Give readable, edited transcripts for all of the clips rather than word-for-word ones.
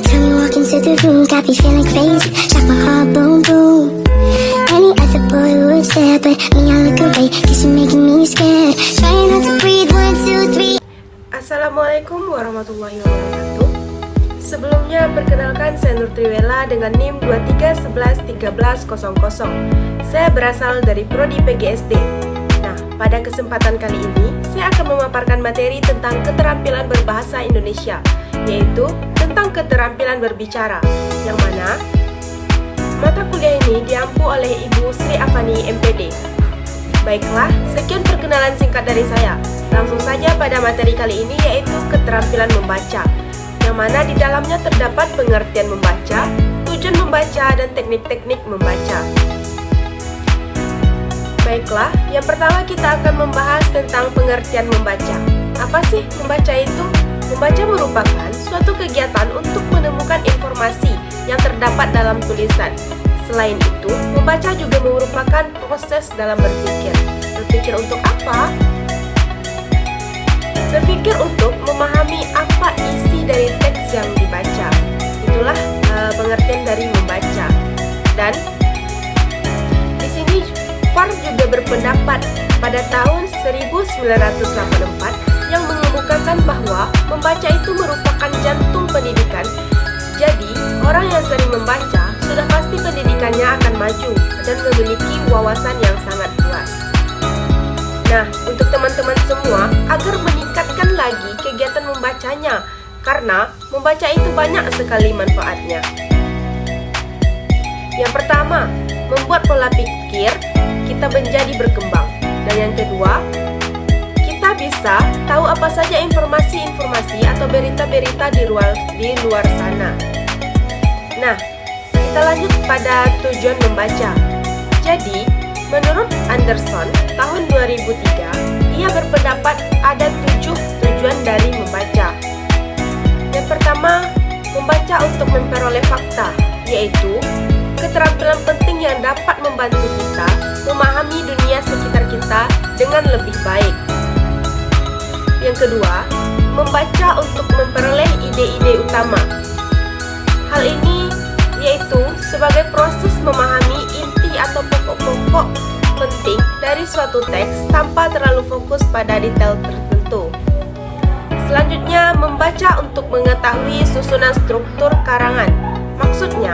Every time you walk into the room, got me feeling crazy. Shock my heart, boom, boom. Any other boy would stare, but me, I look away, cause you're making me scared. Trying not to breathe, 1, 2, 3. Assalamualaikum warahmatullahi wabarakatuh. Sebelumnya perkenalkan, saya Nur Triwela dengan NIM 23111300. Saya berasal dari Prodi PGSD. Nah, pada kesempatan kali ini saya akan memaparkan materi tentang keterampilan berbahasa Indonesia, yaitu tentang keterampilan berbicara, yang mana mata kuliah ini diampu oleh Ibu Sri Afani MPD. Baiklah, sekian perkenalan singkat dari saya. Langsung saja pada materi kali ini, yaitu keterampilan membaca, yang mana di dalamnya terdapat pengertian membaca, tujuan membaca, dan teknik-teknik membaca. Baiklah, yang pertama kita akan membahas tentang pengertian membaca. Apa sih membaca itu? Membaca merupakan suatu kegiatan untuk menemukan informasi yang terdapat dalam tulisan. Selain itu, membaca juga merupakan proses dalam berpikir. Berpikir untuk apa? Berpikir untuk memahami apa isi dari teks yang dibaca. Itulah pengertian dari membaca. Dan di sini Farr juga berpendapat pada tahun 1984 yang mengemukakan bahwa membaca itu merupakan jantung pendidikan. Jadi, orang yang sering membaca sudah pasti pendidikannya akan maju dan memiliki wawasan yang sangat luas. Nah, untuk teman-teman semua, agar meningkatkan lagi kegiatan membacanya, karena membaca itu banyak sekali manfaatnya. Yang pertama, membuat pola pikir kita menjadi berkembang. Dan yang kedua, kita bisa tahu apa saja informasi-informasi atau berita-berita di luar sana. Nah, kita lanjut pada tujuan membaca. Jadi, menurut Anderson, tahun 2003, ia berpendapat ada 7 tujuan dari membaca. Yang pertama, membaca untuk memperoleh fakta, yaitu keterampilan penting yang dapat membantu kita memahami dunia sekitar kita dengan lebih baik. Yang kedua, membaca untuk memperoleh ide-ide utama. Hal ini yaitu sebagai proses memahami inti atau pokok-pokok penting dari suatu teks tanpa terlalu fokus pada detail tertentu. Selanjutnya, membaca untuk mengetahui susunan struktur karangan. Maksudnya,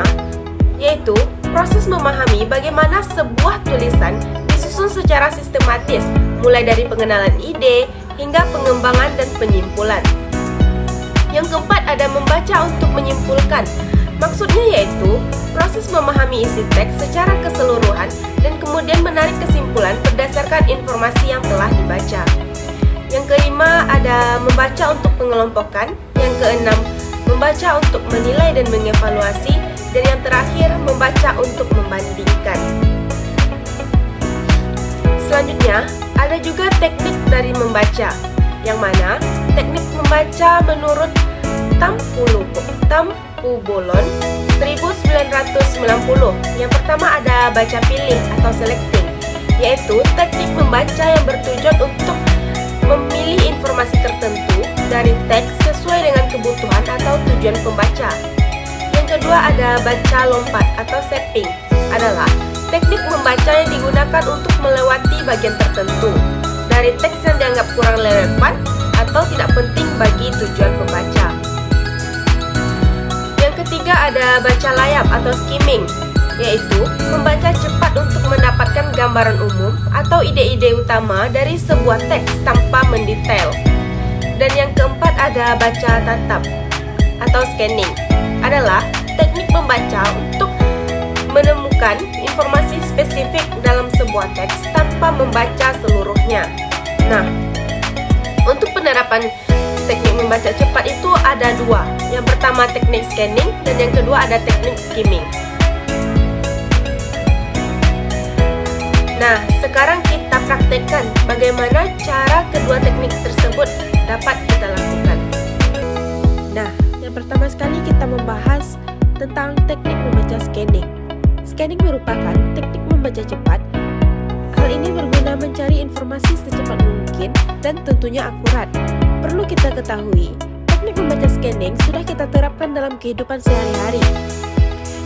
yaitu proses memahami bagaimana sebuah tulisan disusun secara sistematis, mulai dari pengenalan ide hingga pengembangan dan penyimpulan. Yang keempat, ada membaca untuk menyimpulkan. Maksudnya yaitu proses memahami isi teks secara keseluruhan dan kemudian menarik kesimpulan berdasarkan informasi yang telah dibaca. Yang kelima, ada membaca untuk pengelompokan. Yang keenam, membaca untuk menilai dan mengevaluasi. Dan yang terakhir, membaca untuk membandingkan. Selanjutnya, ada juga teknik dari membaca, yang mana teknik membaca menurut Tampu-Bolon 1990. Yang pertama ada baca pilih atau selecting, yaitu teknik membaca yang bertujuan untuk memilih informasi tertentu dari teks sesuai dengan kebutuhan atau tujuan pembaca. Yang kedua ada baca lompat atau zapping, adalah teknik membaca yang digunakan untuk melewati bagian tertentu dari teks yang dianggap kurang relevan atau tidak penting bagi tujuan pembaca. Yang ketiga ada baca layap atau skimming, yaitu membaca cepat untuk mendapatkan gambaran umum atau ide-ide utama dari sebuah teks tanpa mendetail. Dan yang keempat ada baca tatap atau scanning, adalah teknik membaca untuk menemukan informasi spesifik dalam sebuah teks tanpa membaca seluruhnya. Nah, untuk penerapan teknik membaca cepat itu ada 2. Yang pertama teknik scanning dan yang kedua ada teknik skimming. Nah, sekarang kita praktekkan bagaimana cara kedua teknik tersebut dapat kita lakukan. Nah, yang pertama sekali kita membahas tentang teknik membaca scanning. Scanning merupakan teknik membaca cepat. Hal ini berguna mencari informasi secepat mungkin dan tentunya akurat. Perlu kita ketahui, teknik Teknik membaca scanning sudah kita terapkan dalam kehidupan sehari-hari.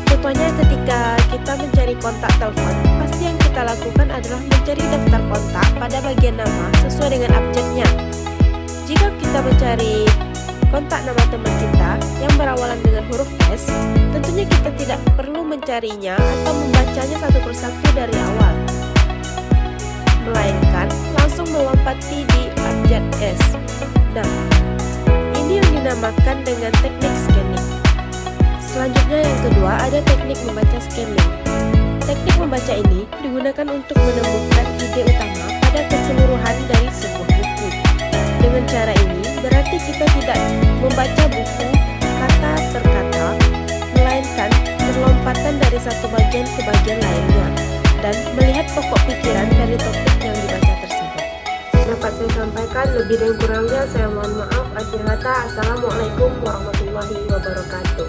Contohnya ketika kita mencari kontak telepon, pasti yang kita lakukan adalah mencari daftar kontak pada bagian nama sesuai dengan abjadnya. Jika kita mencari kontak nama teman kita yang berawalan dengan huruf S, tentunya kita tidak perlu mencarinya atau membacanya satu persatu dari awal, melainkan langsung melompati di abjad S. Nah, ini yang dinamakan dengan teknik scanning. Selanjutnya yang kedua ada teknik membaca scanning. Teknik membaca ini digunakan untuk menemukan ide utama pada keseluruhan dari sebuah buku. Dengan cara ini berarti kita tidak membaca buku kata per kata, melainkan berlompatan dari satu bagian ke bagian lainnya dan melihat pokok pikiran dari topik yang dibaca tersebut. Dapat saya sampaikan, lebih dan kurangnya saya mohon maaf. Akhir kata, Assalamualaikum warahmatullahi wabarakatuh.